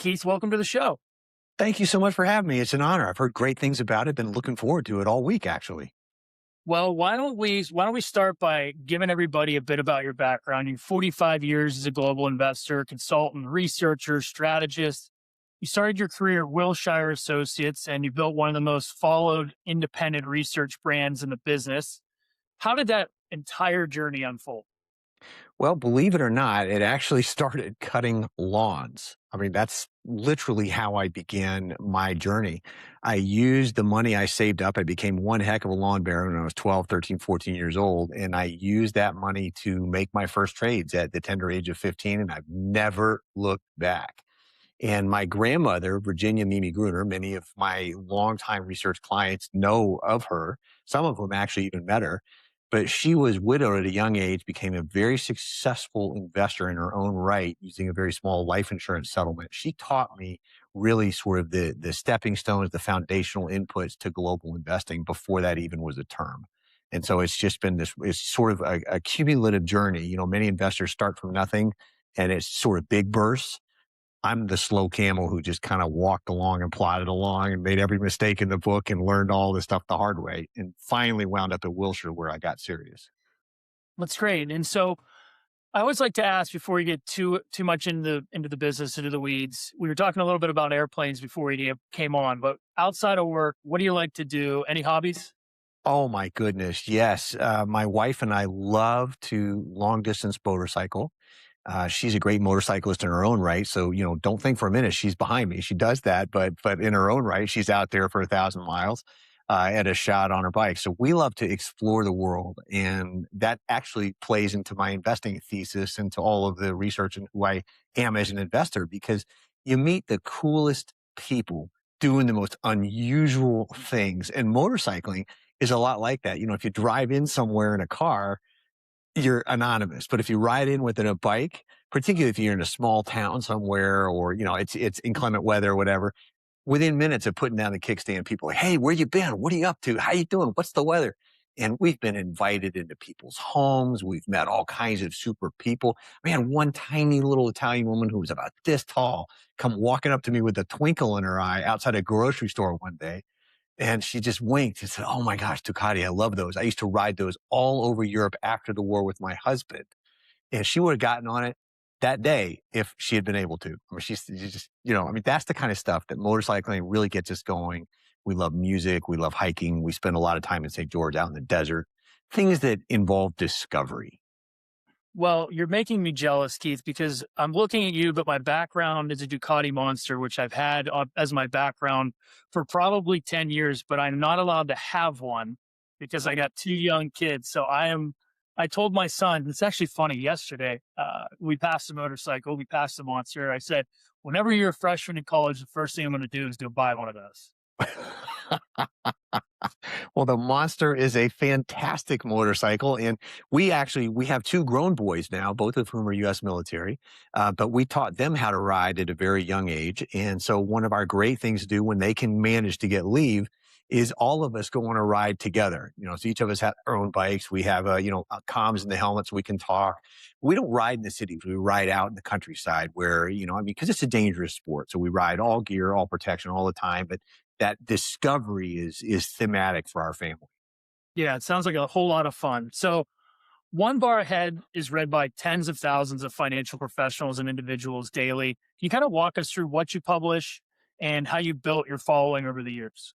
Keith, welcome to the show. Thank you so much for having me. It's an honor. I've heard great things about it. Been looking forward to it all week, actually. Well, why don't we start by giving everybody a bit about your background? You're 45 years as a global investor, consultant, researcher, strategist. You started your career at Wilshire Associates, and you built one of the most followed independent research brands in the business. How did that entire journey unfold? Well, believe it or not, it actually started cutting lawns. I mean, that's literally how I began my journey. I used the money I saved up. I became one heck of a lawn bearer when I was 12, 13, 14 years old. And I used that money to make my first trades at the tender age of 15. And I've never looked back. And my grandmother, Virginia Mimi Gruner, many of my longtime research clients know of her. Some of them actually even met her. But she was widowed at a young age, became a very successful investor in her own right using a very small life insurance settlement. She taught me really sort of the stepping stones, the foundational inputs to global investing before that even was a term. And so it's just been it's sort of a cumulative journey. You know, many investors start from nothing and it's sort of big bursts. I'm the slow camel who just kind of walked along and plodded along and made every mistake in the book and learned all this stuff the hard way and finally wound up at Wilshire where I got serious. That's great. And so I always like to ask before you get too much into the business, into the weeds. We were talking a little bit about airplanes before we came on, but outside of work, what do you like to do? Any hobbies? Oh my goodness. Yes. My wife and I love to long distance motorcycle. She's a great motorcyclist in her own right. So, you know, don't think for a minute she's behind me. She does that, but in her own right, she's out there for 1,000 miles, at a shot on her bike. So we love to explore the world. And that actually plays into my investing thesis and to all of the research and who I am as an investor, because you meet the coolest people doing the most unusual things. And motorcycling is a lot like that. You know, if you drive in somewhere in a car, you're anonymous. But if you ride in within a bike, particularly if you're in a small town somewhere or, you know, it's inclement weather or whatever, within minutes of putting down the kickstand, people are like, hey, where you been? What are you up to? How you doing? What's the weather? And we've been invited into people's homes. We've met all kinds of super people. We had one tiny little Italian woman who was about this tall come walking up to me with a twinkle in her eye outside a grocery store one day. And she just winked and said, oh my gosh, Ducati, I love those. I used to ride those all over Europe after the war with my husband. And she would have gotten on it that day if she had been able to. I mean, she's just, you know, I mean, that's the kind of stuff that motorcycling really gets us going. We love music. We love hiking. We spend a lot of time in St. George out in the desert, things that involve discovery. Well, you're making me jealous, Keith, because I'm looking at you, but my background is a Ducati Monster, which I've had as my background for probably 10 years, but I'm not allowed to have one because I got two young kids. So I told my son, it's actually funny, yesterday, we passed the motorcycle, we passed the Monster. I said, whenever you're a freshman in college, the first thing I'm going to do is go buy one of those. Well, the Monster is a fantastic motorcycle. And we have two grown boys now, both of whom are U.S. military. But we taught them how to ride at a very young age. And so one of our great things to do when they can manage to get leave is all of us go on a ride together. You know, so each of us have our own bikes. We have, comms in the helmets. We can talk. We don't ride in the cities. We ride out in the countryside where, you know, I mean, because it's a dangerous sport. So we ride all gear, all protection all the time. But that discovery is thematic for our family. Yeah, it sounds like a whole lot of fun. So One Bar Ahead is read by tens of thousands of financial professionals and individuals daily. Can you kind of walk us through what you publish and how you built your following over the years?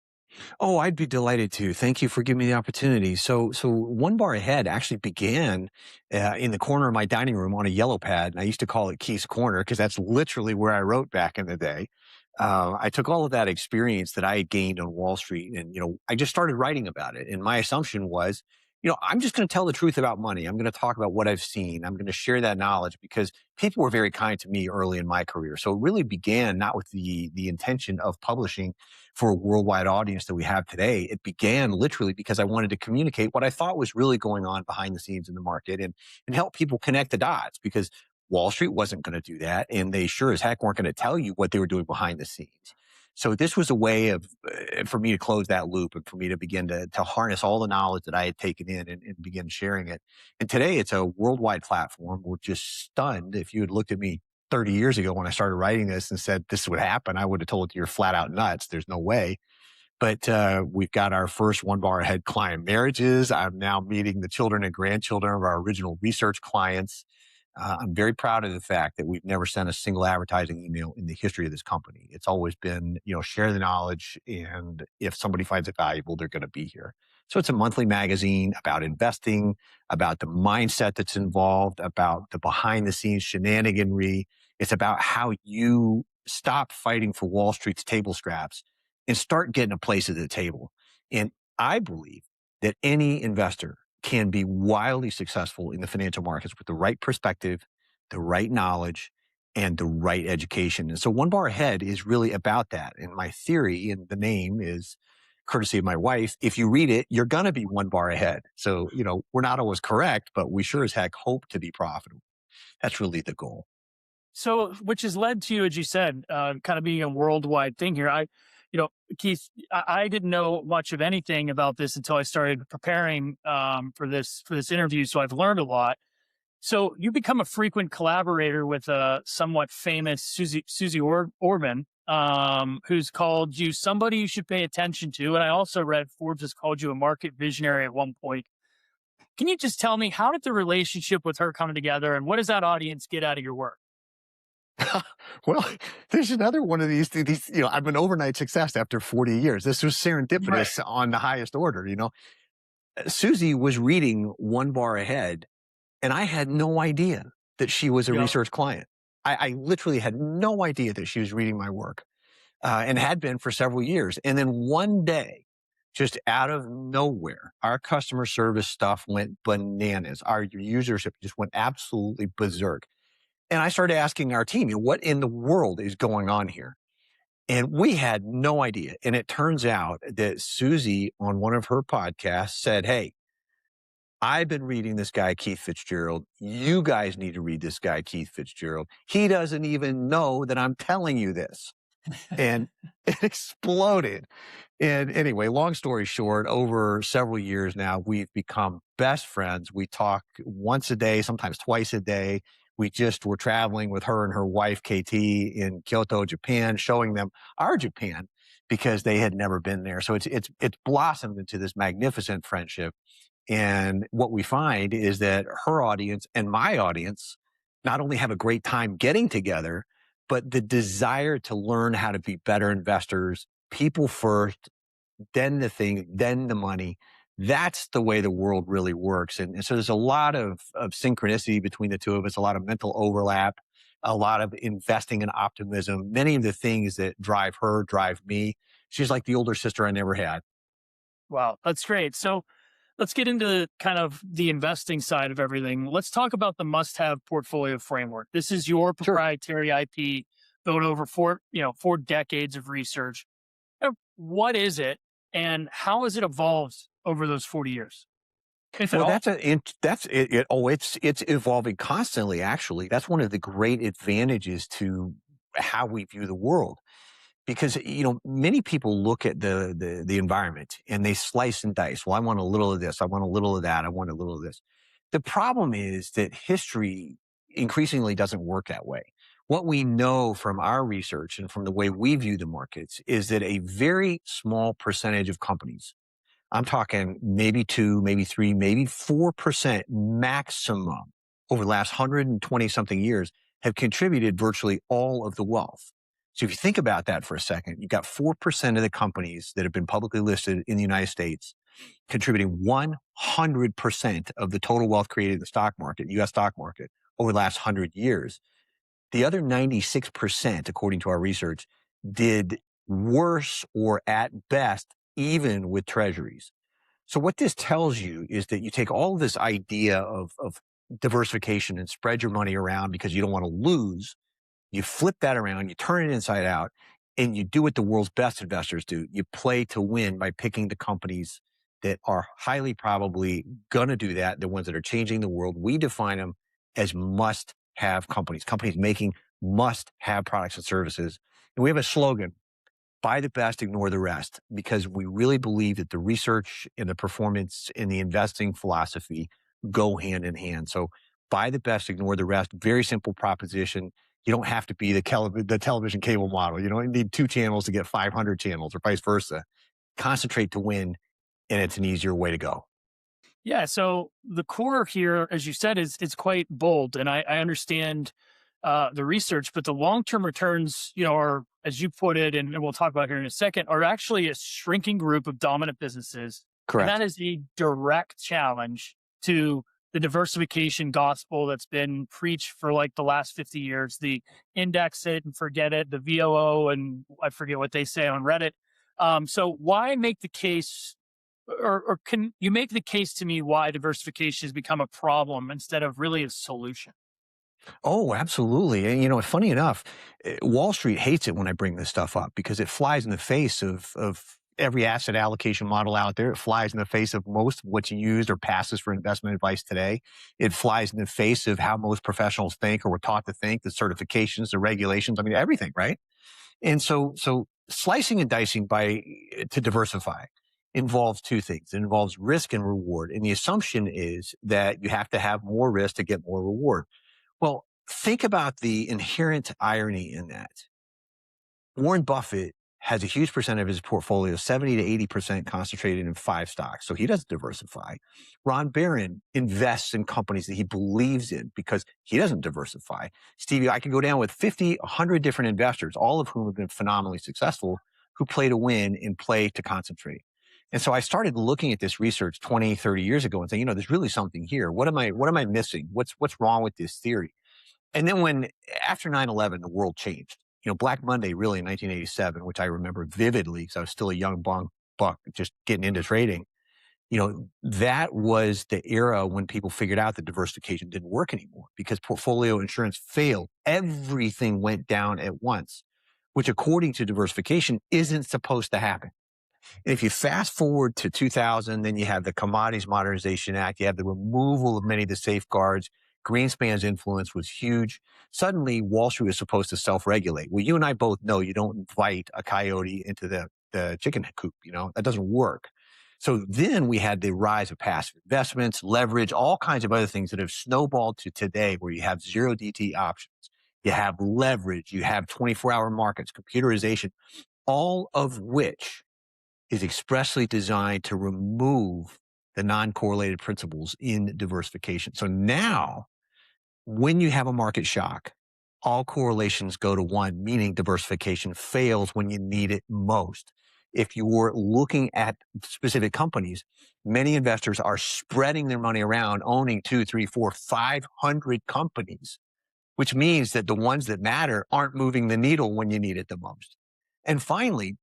Oh, I'd be delighted to. Thank you for giving me the opportunity. So One Bar Ahead actually began in the corner of my dining room on a yellow pad. And I used to call it Keith's Corner because that's literally where I wrote back in the day. I took all of that experience that I had gained on Wall Street and, you know, I just started writing about it. And my assumption was, you know, I'm just going to tell the truth about money. I'm going to talk about what I've seen. I'm going to share that knowledge because people were very kind to me early in my career. So it really began not with the intention of publishing for a worldwide audience that we have today. It began literally because I wanted to communicate what I thought was really going on behind the scenes in the market and help people connect the dots because Wall Street wasn't going to do that. And they sure as heck weren't going to tell you what they were doing behind the scenes. So this was a way of, for me to close that loop and for me to begin to harness all the knowledge that I had taken in and begin sharing it. And today it's a worldwide platform. We're just stunned. If you had looked at me 30 years ago when I started writing this and said this would happen, I would have told you you're flat out nuts. There's no way. But we've got our first one bar ahead client marriages. I'm now meeting the children and grandchildren of our original research clients. I'm very proud of the fact that we've never sent a single advertising email in the history of this company. It's always been, share the knowledge. And if somebody finds it valuable, they're going to be here. So it's a monthly magazine about investing, about the mindset that's involved, about the behind the scenes shenaniganry. It's about how you stop fighting for Wall Street's table scraps and start getting a place at the table. And I believe that any investor can be wildly successful in the financial markets with the right perspective, the right knowledge, and the right education. And so One Bar Ahead is really about that. And my theory, and the name is courtesy of my wife, if you read it, you're going to be one bar ahead. So, we're not always correct, but we sure as heck hope to be profitable. That's really the goal. So, which has led to, as you said, kind of being a worldwide thing here. Keith, I didn't know much of anything about this until I started preparing for this interview. So I've learned a lot. So you become a frequent collaborator with a somewhat famous Suze Orman, who's called you somebody you should pay attention to. And I also read Forbes has called you a market visionary at one point. Can you just tell me, how did the relationship with her come together, and what does that audience get out of your work? Well, there's another one of these, I'm an overnight success after 40 years. This was serendipitous on the highest order, Suze was reading One Bar Ahead, and I had no idea that she was a research client. I literally had no idea that she was reading my work, and had been for several years. And then one day, just out of nowhere, our customer service stuff went bananas. Our usership just went absolutely berserk. And I started asking our team, what in the world is going on here? And we had no idea. And it turns out that Suze, on one of her podcasts, said, hey, I've been reading this guy, Keith Fitz-Gerald. You guys need to read this guy, Keith Fitz-Gerald. He doesn't even know that I'm telling you this. And it exploded. And anyway, long story short, over several years now, we've become best friends. We talk once a day, sometimes twice a day. We just were traveling with her and her wife, KT, in Kyoto, Japan, showing them our Japan because they had never been there. So it's blossomed into this magnificent friendship. And what we find is that her audience and my audience not only have a great time getting together, but the desire to learn how to be better investors, people first, then the thing, then the money. That's the way the world really works. And so there's a lot of synchronicity between the two of us, a lot of mental overlap, a lot of investing in optimism. Many of the things that drive her drive me. She's like the older sister I never had. Wow, that's great. So let's get into kind of the investing side of everything. Let's talk about the must-have portfolio framework. This is your proprietary IP built over four decades of research. What is it, and how has it evolved over those 40 years? Well, it's evolving constantly. Actually, that's one of the great advantages to how we view the world. Because, many people look at the environment and they slice and dice. Well, I want a little of this. I want a little of that. I want a little of this. The problem is that history increasingly doesn't work that way. What we know from our research and from the way we view the markets is that a very small percentage of companies, I'm talking maybe 2, maybe 3, maybe 4% maximum over the last 120 something years have contributed virtually all of the wealth. So if you think about that for a second, you've got 4% of the companies that have been publicly listed in the United States contributing 100% of the total wealth created in the stock market, US stock market, over the last 100 years. The other 96%, according to our research, did worse or at best even with Treasuries. So what this tells you is that you take all this idea of diversification and spread your money around because you don't want to lose. You flip that around, you turn it inside out, and you do what the world's best investors do. You play to win by picking the companies that are highly probably going to do that, the ones that are changing the world. We define them as must-have companies making must-have products and services. And we have a slogan, buy the best, ignore the rest, because we really believe that the research and the performance and the investing philosophy go hand in hand. So buy the best, ignore the rest. Very simple proposition. You don't have to be the television cable model. You don't need 2 channels to get 500 channels or vice versa. Concentrate to win, and it's an easier way to go. Yeah. So the core here, as you said, is quite bold, and I understand the research, but the long term returns, are, as you put it, and we'll talk about here in a second, are actually a shrinking group of dominant businesses, and that Correct. is a direct challenge to the diversification gospel that's been preached for like the last 50 years. The index it and forget it, the VOO, and I forget what they say on Reddit. So why make the case or can you make the case to me why diversification has become a problem instead of really a solution? Oh, absolutely. And funny enough, Wall Street hates it when I bring this stuff up because it flies in the face of every asset allocation model out there. It flies in the face of most of what's used or passes for investment advice today. It flies in the face of how most professionals think or were taught to think, the certifications, the regulations, I mean, everything, right? And so slicing and dicing to diversify involves two things. It involves risk and reward. And the assumption is that you have to have more risk to get more reward. Well, think about the inherent irony in that. Warren Buffett has a huge percent of his portfolio, 70 to 80% concentrated in 5 stocks. So he doesn't diversify. Ron Barron invests in companies that he believes in because he doesn't diversify. Stevie, I could go down with 50, 100 different investors, all of whom have been phenomenally successful, who play to win and play to concentrate. And so I started looking at this research 20, 30 years ago and saying, there's really something here. What am I missing? What's wrong with this theory? And then after 9/11, the world changed. Black Monday really in 1987, which I remember vividly because I was still a young buck just getting into trading. That was the era when people figured out that diversification didn't work anymore because portfolio insurance failed. Everything went down at once, which according to diversification isn't supposed to happen. And if you fast forward to 2000, then you have the Commodities Modernization Act, you have the removal of many of the safeguards. Greenspan's influence was huge. Suddenly, Wall Street was supposed to self-regulate. Well, you and I both know you don't invite a coyote into the chicken coop. That doesn't work. So then we had the rise of passive investments, leverage, all kinds of other things that have snowballed to today where you have zero DT options. You have leverage, you have 24-hour markets, computerization, all of which is expressly designed to remove the non-correlated principles in diversification. So now, when you have a market shock, all correlations go to one, meaning diversification fails when you need it most. If you were looking at specific companies, many investors are spreading their money around, owning 2, 3, 4, 500 companies, which means that the ones that matter aren't moving the needle when you need it the most. And finally,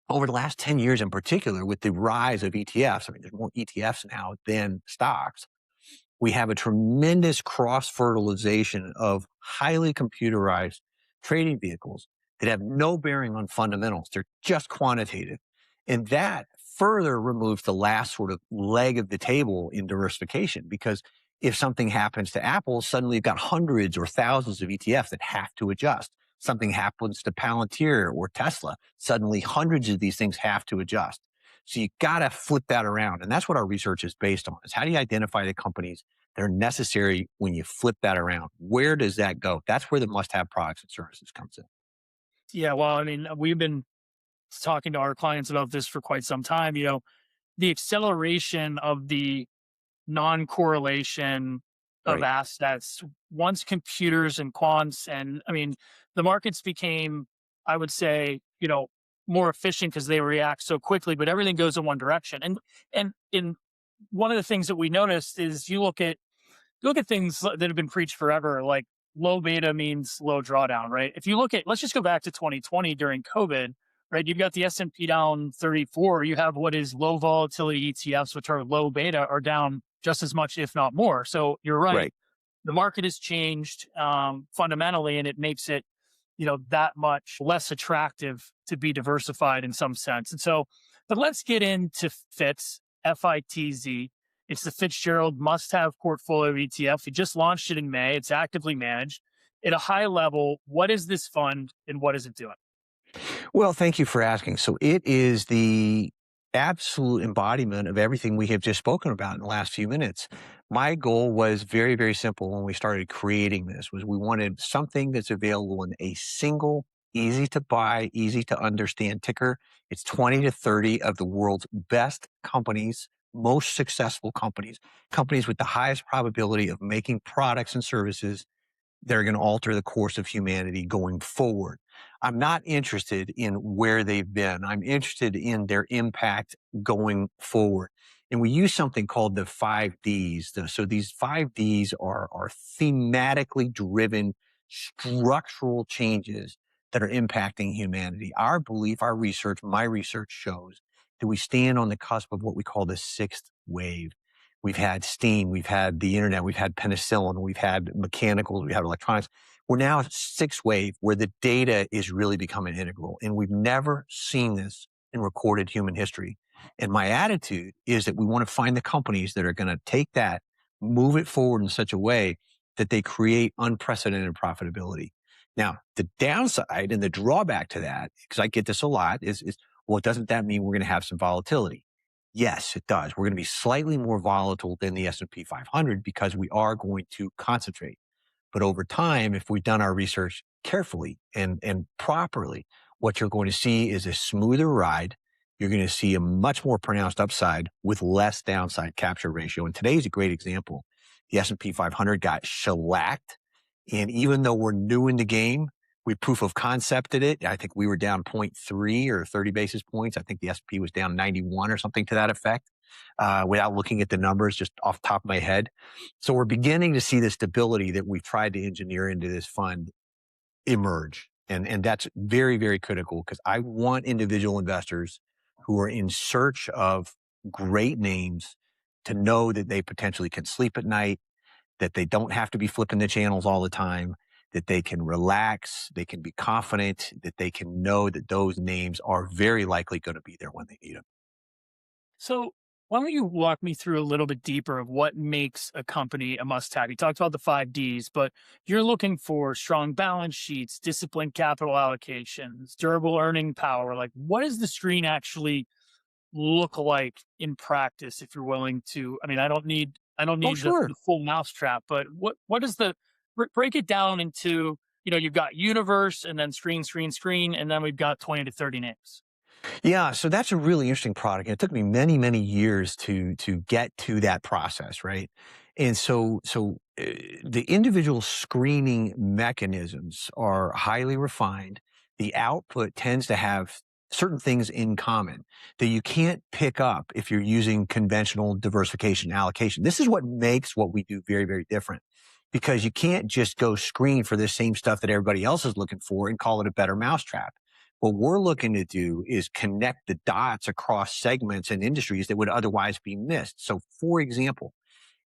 over the last 10 years in particular, with the rise of ETFs, I mean, there's more ETFs now than stocks. We have a tremendous cross-fertilization of highly computerized trading vehicles that have no bearing on fundamentals. They're just quantitative. And that further removes the last sort of leg of the table in diversification, because if something happens to Apple, suddenly you've got hundreds or thousands of ETFs that have to adjust. Something happens to Palantir or Tesla, suddenly hundreds of these things have to adjust. So you got to flip that around. And that's what our research is based on, is how do you identify the companies that are necessary when you flip that around? Where does that go? That's where the must-have products and services comes in. Yeah, well, I mean, we've been talking to our clients about this for quite some time. The acceleration of the non-correlation of Right. assets once computers and quants, and I mean, the markets became, I would say, more efficient because they react so quickly, but everything goes in one direction. And in one of the things that we noticed is you look at things that have been preached forever, like low beta means low drawdown, right? If you look at, let's just go back to 2020 during COVID, right? You've got the S&P down 34. You have what is low volatility ETFs, which are low beta, are down just as much, if not more. So you're right. Right. The market has changed fundamentally, and it makes it, that much less attractive to be diversified in some sense. And so, but let's get into FITZ, FITZ. It's the Fitzgerald Must-Have Portfolio ETF. We just launched it in May. It's actively managed. At a high level, what is this fund and what is it doing? Well, thank you for asking. So it is the absolute embodiment of everything we have just spoken about in the last few minutes. My goal was very, very simple when we started creating this was we wanted something that's available in a single, easy to buy, easy to understand ticker. It's 20 to 30 of the world's best companies, most successful companies, companies with the highest probability of making products and services that are going to alter the course of humanity going forward. I'm not interested in where they've been. I'm interested in their impact going forward. And we use something called the 5Ds. So these 5Ds are thematically driven structural changes that are impacting humanity. Our belief, our research, my research shows that we stand on the cusp of what we call the sixth wave. We've had steam, we've had the internet, we've had penicillin, we've had mechanicals, we have electronics. We're now at sixth wave where the data is really becoming integral. And we've never seen this in recorded human history. And my attitude is that we want to find the companies that are going to take that, move it forward in such a way that they create unprecedented profitability. Now, the downside and the drawback to that, because I get this a lot, is well, doesn't that mean we're going to have some volatility? Yes, it does. We're going to be slightly more volatile than the S&P 500 because we are going to concentrate. But over time, if we've done our research carefully and properly, what you're going to see is a smoother ride. You're going to see a much more pronounced upside with less downside capture ratio. And today's a great example. The S&P 500 got shellacked. And even though we're new in the game, we proof of concepted it. I think we were down zero point 0.3 or 30 basis points. I think the S&P was down 91 or something to that effect, without looking at the numbers just off the top of my head. So we're beginning to see the stability that we've tried to engineer into this fund emerge. And that's very, very critical because I want individual investors who are in search of great names to know that they potentially can sleep at night, that they don't have to be flipping the channels all the time, that they can relax, they can be confident, that they can know that those names are very likely going to be there when they need them. So, why don't you walk me through a little bit deeper of what makes a company a must have? You talked about the 5Ds, but you're looking for strong balance sheets, disciplined capital allocations, durable earning power. Like, what does the screen actually look like in practice if you're willing to? I mean, I don't Oh, need sure. the full mousetrap, but what is the break it down into, you've got universe and then screen, and then we've got 20 to 30 names. Yeah, so that's a really interesting product. It took me many, many years to get to that process, right? And the individual screening mechanisms are highly refined. The output tends to have certain things in common that you can't pick up if you're using conventional diversification allocation. This is what makes what we do very, very different because you can't just go screen for the same stuff that everybody else is looking for and call it a better mousetrap. What we're looking to do is connect the dots across segments and industries that would otherwise be missed. So, for example,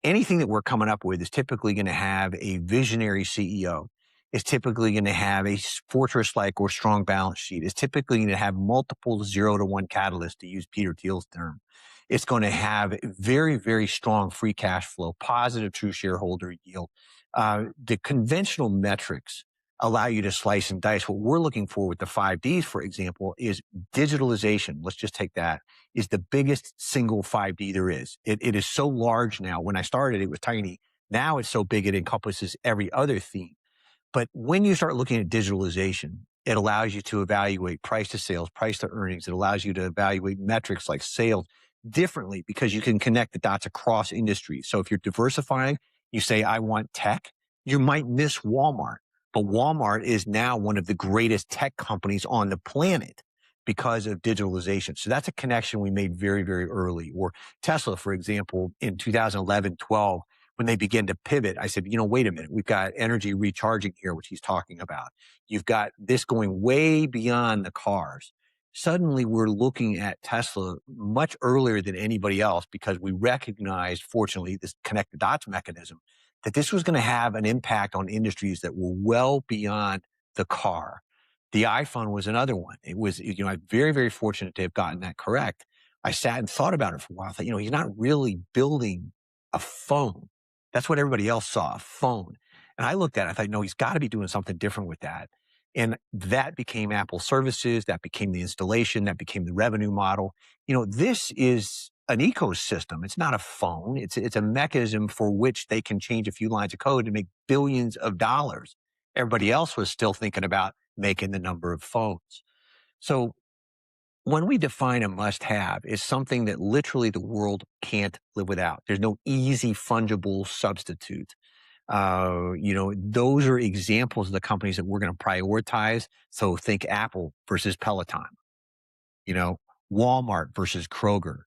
anything that we're coming up with is typically going to have a visionary CEO. Is typically going to have a fortress-like or strong balance sheet. Is typically going to have multiple 0 to 1 catalysts, to use Peter Thiel's term. It's going to have very, very strong free cash flow, positive true shareholder yield. The conventional metrics allow you to slice and dice. What we're looking for with the 5Ds, for example, is digitalization. Let's just take that, is the biggest single 5D there is. It is so large now. When I started, it was tiny. Now it's so big, it encompasses every other theme. But when you start looking at digitalization, it allows you to evaluate price to sales, price to earnings. It allows you to evaluate metrics like sales differently because you can connect the dots across industries. So if you're diversifying, you say, I want tech, you might miss Walmart. But Walmart is now one of the greatest tech companies on the planet because of digitalization. So that's a connection we made very, very early. Or Tesla, for example, in 2011, 12, when they began to pivot, I said, wait a minute, we've got energy recharging here, which he's talking about. You've got this going way beyond the cars. Suddenly we're looking at Tesla much earlier than anybody else because we recognized, fortunately, this connect the dots mechanism, that this was going to have an impact on industries that were well beyond the car. The iPhone was another one. It was, I'm very, very fortunate to have gotten that correct. I sat and thought about it for a while. I thought, he's not really building a phone. That's what everybody else saw, a phone. And I looked at it, I thought, no, he's got to be doing something different with that. And that became Apple services. That became the installation. That became the revenue model. This is an ecosystem. It's not a phone. It's a mechanism for which they can change a few lines of code to make billions of dollars. Everybody else was still thinking about making the number of phones. So when we define a must have, is something that literally the world can't live without. There's no easy fungible substitute. Those are examples of the companies that we're going to prioritize. So think Apple versus Peloton, you know, Walmart versus Kroger.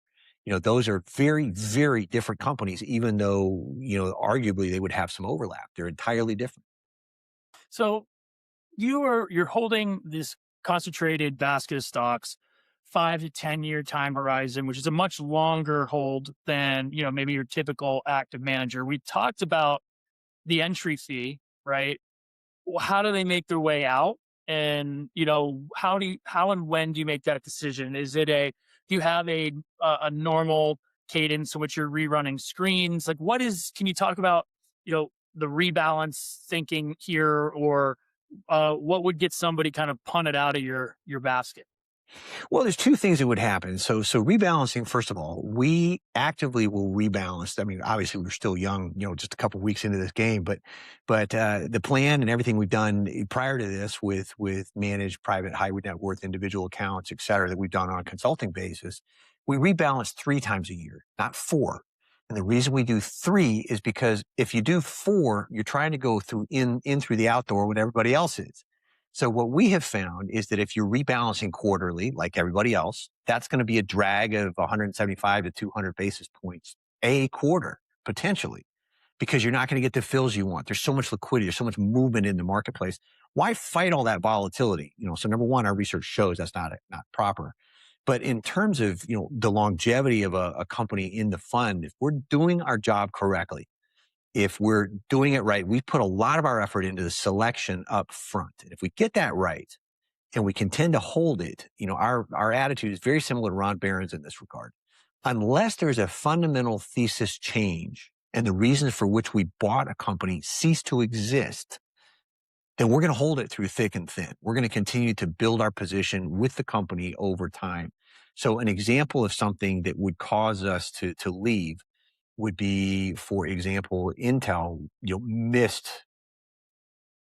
Those are very, very different companies, even though, arguably they would have some overlap. They're entirely different. So you're holding this concentrated basket of stocks, 5 to 10 year time horizon, which is a much longer hold than, maybe your typical active manager. We talked about the entry fee, right? How do they make their way out? And, how and when do you make that decision? Do you have a normal cadence in which you're rerunning screens? Like can you talk about, the rebalance thinking here, or what would get somebody kind of punted out of your basket? Well, there's two things that would happen. So rebalancing, first of all, we actively will rebalance. I mean, obviously we're still young, just a couple of weeks into this game, but the plan and everything we've done prior to this with managed private high net worth individual accounts, et cetera, that we've done on a consulting basis, we rebalance 3 times a year, not 4. And the reason we do 3 is because if you do 4, you're trying to go through in through the outdoor when everybody else is. So what we have found is that if you're rebalancing quarterly, like everybody else, that's going to be a drag of 175 to 200 basis points a quarter, potentially, because you're not going to get the fills you want. There's so much liquidity. There's so much movement in the marketplace. Why fight all that volatility? So number one, our research shows that's not proper. But in terms of, the longevity of a company in the fund, if we're doing our job correctly, if we're doing it right, we put a lot of our effort into the selection up front. And if we get that right and we can tend to hold it, our attitude is very similar to Ron Barron's in this regard. Unless there's a fundamental thesis change and the reasons for which we bought a company cease to exist, then we're going to hold it through thick and thin. We're going to continue to build our position with the company over time. So an example of something that would cause us to leave would be, for example, Intel, missed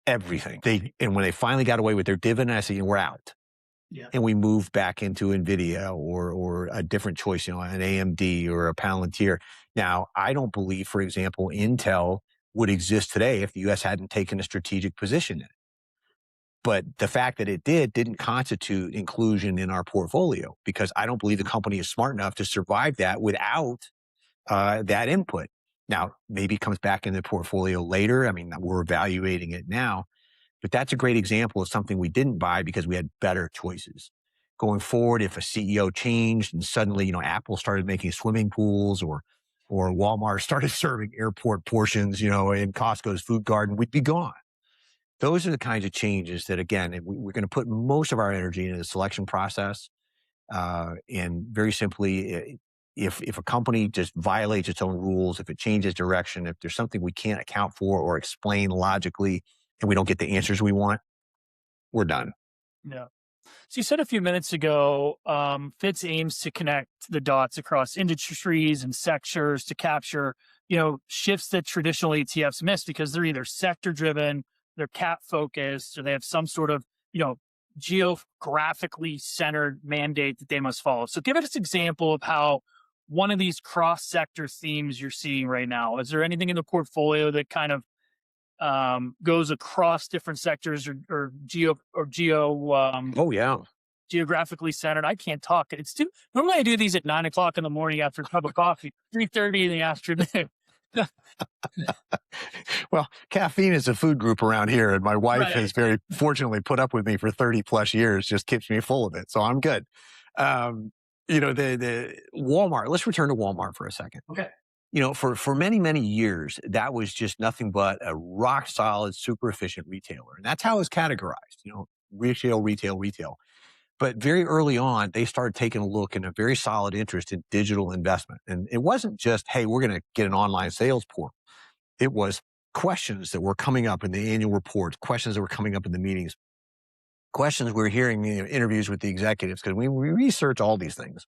everything. And when they finally got away with their dividend, I said, we're out. Yeah. And we moved back into NVIDIA or a different choice, an AMD or a Palantir. Now, I don't believe, for example, Intel would exist today if the U.S. hadn't taken a strategic position in it. But the fact that it didn't constitute inclusion in our portfolio, because I don't believe the company is smart enough to survive that without that input. Now, maybe it comes back in the portfolio later. I mean, we're evaluating it now, but that's a great example of something we didn't buy because we had better choices. Going forward, if a CEO changed and suddenly, Apple started making swimming pools or Walmart started serving airport portions, in Costco's food garden, we'd be gone. Those are the kinds of changes that, again, we're going to put most of our energy into the selection process. And very simply, if a company just violates its own rules, if it changes direction, if there's something we can't account for or explain logically, and we don't get the answers we want, we're done. Yeah. So you said a few minutes ago, Fitz aims to connect the dots across industries and sectors to capture, shifts that traditional ETFs miss because they're either sector driven, they're cap focused, or they have some sort of, geographically centered mandate that they must follow. So give us an example of how one of these cross sector themes you're seeing right now. Is there anything in the portfolio that kind of goes across different sectors or Oh yeah, geographically centered? I can't talk. Normally I do these at 9:00 in the morning after a cup of coffee, 3:30 in the afternoon. Well, caffeine is a food group around here, and my wife has very fortunately put up with me for 30 plus years, just keeps me full of it. So I'm good. The Walmart, let's return to Walmart for a second. Okay. For many, many years, that was just nothing but a rock solid, super efficient retailer. And that's how it was categorized, retail. But very early on, they started taking a look and a very solid interest in digital investment. And it wasn't just, hey, we're going to get an online sales portal. It was questions that were coming up in the annual reports, questions that were coming up in the meetings, questions we were hearing in interviews with the executives, because we research all these things.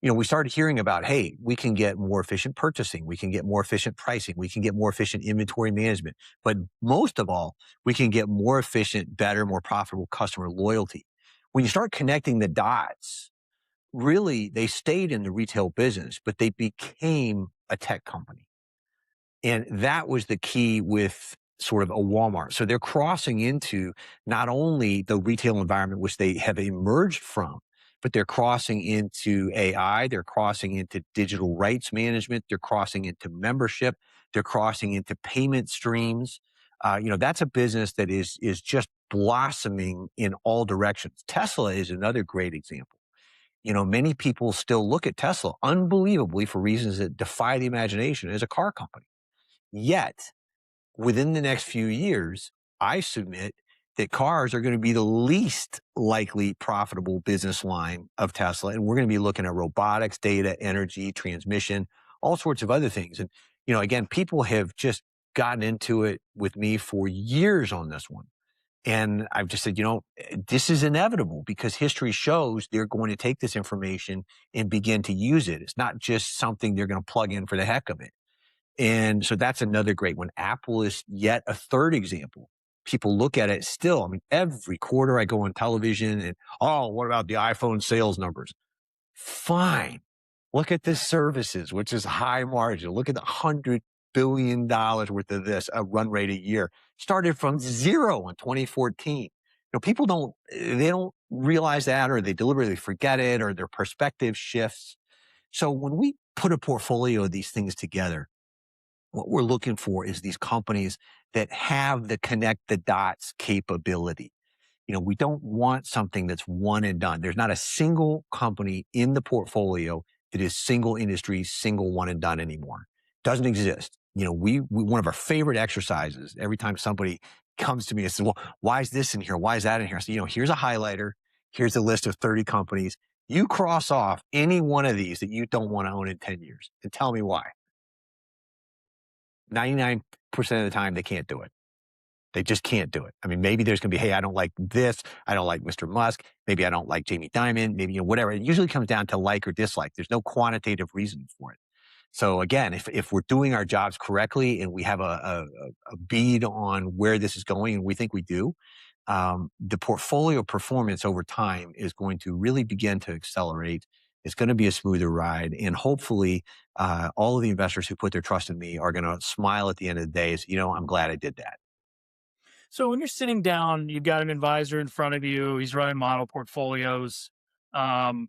we started hearing about, hey, we can get more efficient purchasing, we can get more efficient pricing, we can get more efficient inventory management, but most of all, we can get more efficient, better, more profitable customer loyalty. When you start connecting the dots, really they stayed in the retail business, but they became a tech company. And that was the key with sort of a Walmart. So they're crossing into not only the retail environment, which they have emerged from, but they're crossing into AI, they're crossing into digital rights management, they're crossing into membership, they're crossing into payment streams. That's a business that is just blossoming in all directions. Tesla is another great example. Many people still look at Tesla unbelievably for reasons that defy the imagination as a car company. Yet, within the next few years, I submit that cars are going to be the least likely profitable business line of Tesla. And we're going to be looking at robotics, data, energy, transmission, all sorts of other things. And, again, people have just gotten into it with me for years on this one. And I've just said, this is inevitable because history shows they're going to take this information and begin to use it. It's not just something they're going to plug in for the heck of it. And so that's another great one. Apple is yet a third example. People look at it still. I mean, every quarter I go on television and, oh, what about the iPhone sales numbers? Fine. Look at the services, which is high margin. Look at the $100 billion worth of this, a run rate a year. Started from zero in 2014. People they don't realize that, or they deliberately forget it, or their perspective shifts. So when we put a portfolio of these things together, what we're looking for is these companies that have the connect the dots capability. We don't want something that's one and done. There's not a single company in the portfolio that is single industry, single one and done anymore. Doesn't exist. We one of our favorite exercises every time somebody comes to me and says, well, why is this in here? Why is that in here? I say, here's a highlighter. Here's a list of 30 companies. You cross off any one of these that you don't want to own in 10 years and tell me why. 99% of the time, they can't do it. They just can't do it. I mean, maybe there's going to be, hey, I don't like this. I don't like Mr. Musk. Maybe I don't like Jamie Dimon. Maybe, whatever. It usually comes down to like or dislike. There's no quantitative reason for it. So again, if we're doing our jobs correctly and we have a bead on where this is going, and we think we do, the portfolio performance over time is going to really begin to accelerate. It's going to be a smoother ride. And hopefully, all of the investors who put their trust in me are going to smile at the end of the day. So, I'm glad I did that. So when you're sitting down, you've got an advisor in front of you, he's running model portfolios. Um,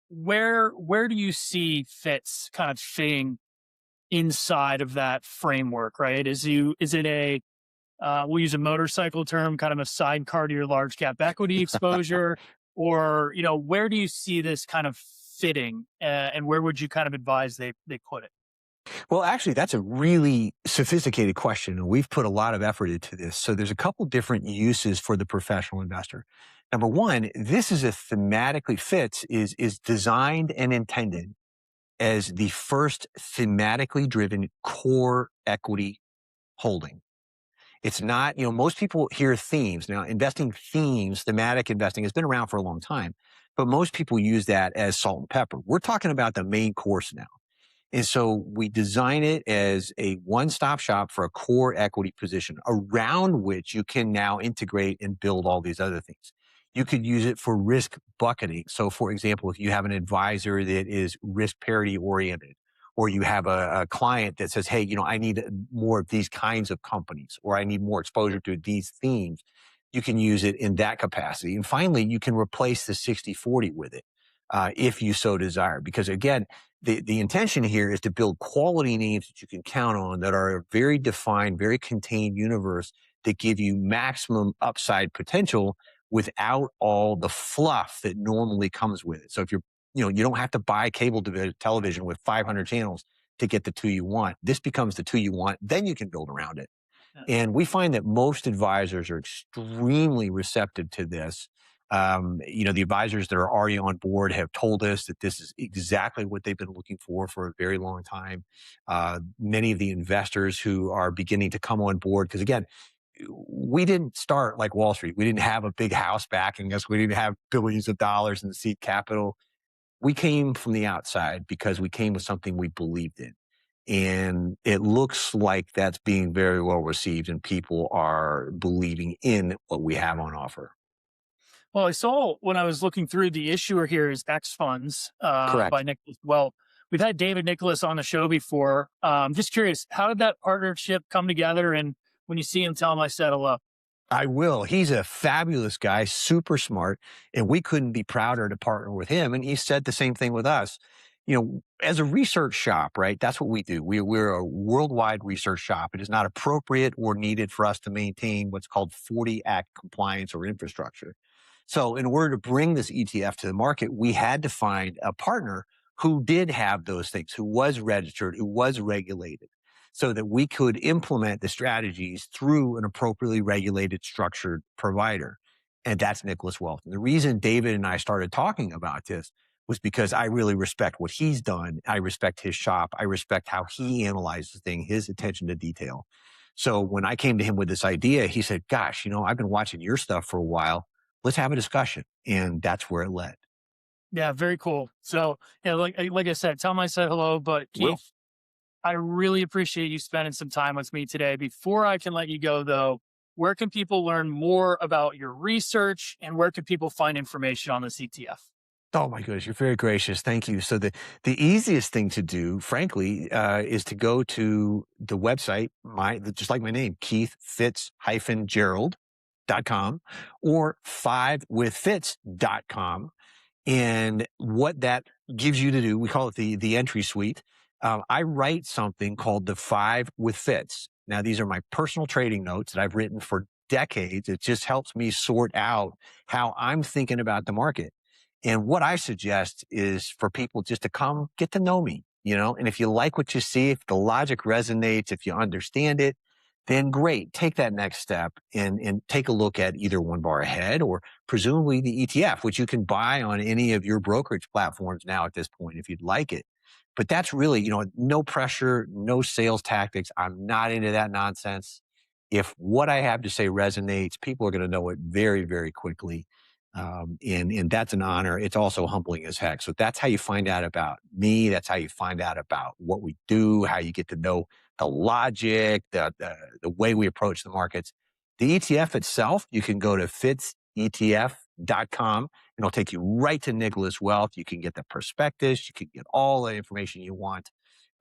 where do you see Fitz kind of fitting inside of that framework, right? Is it a we'll use a motorcycle term, kind of a sidecar to your large cap equity exposure, or where do you see this kind of fitting, and where would you kind of advise they put it? Well, actually, that's a really sophisticated question, and we've put a lot of effort into this. So there's a couple different uses for the professional investor. Number one, this is a thematically Fitz is designed and intended as the first thematically driven core equity holding. It's not, most people hear themes. Now, investing themes, thematic investing has been around for a long time, but most people use that as salt and pepper. We're talking about the main course now. And so we design it as a one-stop shop for a core equity position around which you can now integrate and build all these other things. You could use it for risk bucketing. So for example, if you have an advisor that is risk parity oriented, or you have a client that says, hey, I need more of these kinds of companies, or I need more exposure to these themes, you can use it in that capacity. And finally, you can replace the 60-40 with it if you so desire. Because again, the intention here is to build quality names that you can count on that are a very defined, very contained universe that give you maximum upside potential without all the fluff that normally comes with it. So if you don't have to buy cable television with 500 channels to get the two you want. This becomes the two you want. Then you can build around it. Yeah. And we find that most advisors are extremely receptive to this. The advisors that are already on board have told us that this is exactly what they've been looking for a very long time. Many of the investors who are beginning to come on board, because again, we didn't start like Wall Street. We didn't have a big house backing us. We didn't have billions of dollars in seed capital. We came from the outside because we came with something we believed in. And it looks like that's being very well received and people are believing in what we have on offer. Well, I saw when I was looking through the issuer here is X Funds by Correct. Nicholas. Well, we've had David Nicholas on the show before. Just curious, how did that partnership come together? And when you see him, tell him I said hello. I will. He's a fabulous guy, super smart, and we couldn't be prouder to partner with him. And he said the same thing with us. As a research shop, right? That's what we do. We're a worldwide research shop. It is not appropriate or needed for us to maintain what's called 40 Act compliance or infrastructure. So, in order to bring this ETF to the market, we had to find a partner who did have those things, who was registered, who was regulated, so that we could implement the strategies through an appropriately regulated, structured provider. And that's Nicholas Wealth. And the reason David and I started talking about this was because I really respect what he's done. I respect his shop. I respect how he analyzes things, his attention to detail. So when I came to him with this idea, he said, gosh, I've been watching your stuff for a while. Let's have a discussion. And that's where it led. Yeah, very cool. So, yeah, like I said, tell him I said hello. But Will. Keith, I really appreciate you spending some time with me today. Before I can let you go, though, where can people learn more about your research and where can people find information on this ETF? Oh my goodness, you're very gracious. Thank you. So the easiest thing to do, frankly, is to go to the website, just like my name, Keith Fitz-Gerald.com or 5withfitz.com. And what that gives you to do, we call it the entry suite. I write something called the 5 with Fitz. Now, these are my personal trading notes that I've written for decades. It just helps me sort out how I'm thinking about the market. And what I suggest is for people just to come get to know me, and if you like what you see, if the logic resonates, if you understand it, then great. Take that next step and take a look at either one bar ahead or presumably the ETF, which you can buy on any of your brokerage platforms now at this point if you'd like it. But that's really, no pressure, no sales tactics. I'm not into that nonsense. If what I have to say resonates, people are going to know it very, very quickly. And that's an honor. It's also humbling as heck. So that's how you find out about me. That's how you find out about what we do, how you get to know the logic, the way we approach the markets. The ETF itself, you can go to FITZETF.com and it'll take you right to Nicholas Wealth. You can get the prospectus. You can get all the information you want.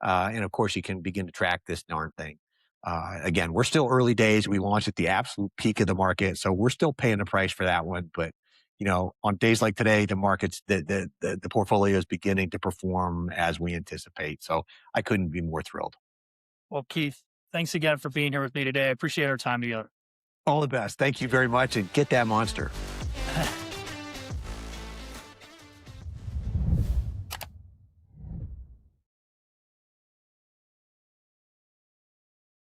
And of course, you can begin to track this darn thing. Again, we're still early days. We launched at the absolute peak of the market. So we're still paying the price for that one. But on days like today, the markets, the portfolio is beginning to perform as we anticipate. So I couldn't be more thrilled. Well, Keith, thanks again for being here with me today. I appreciate our time together. All the best. Thank you very much and get that monster.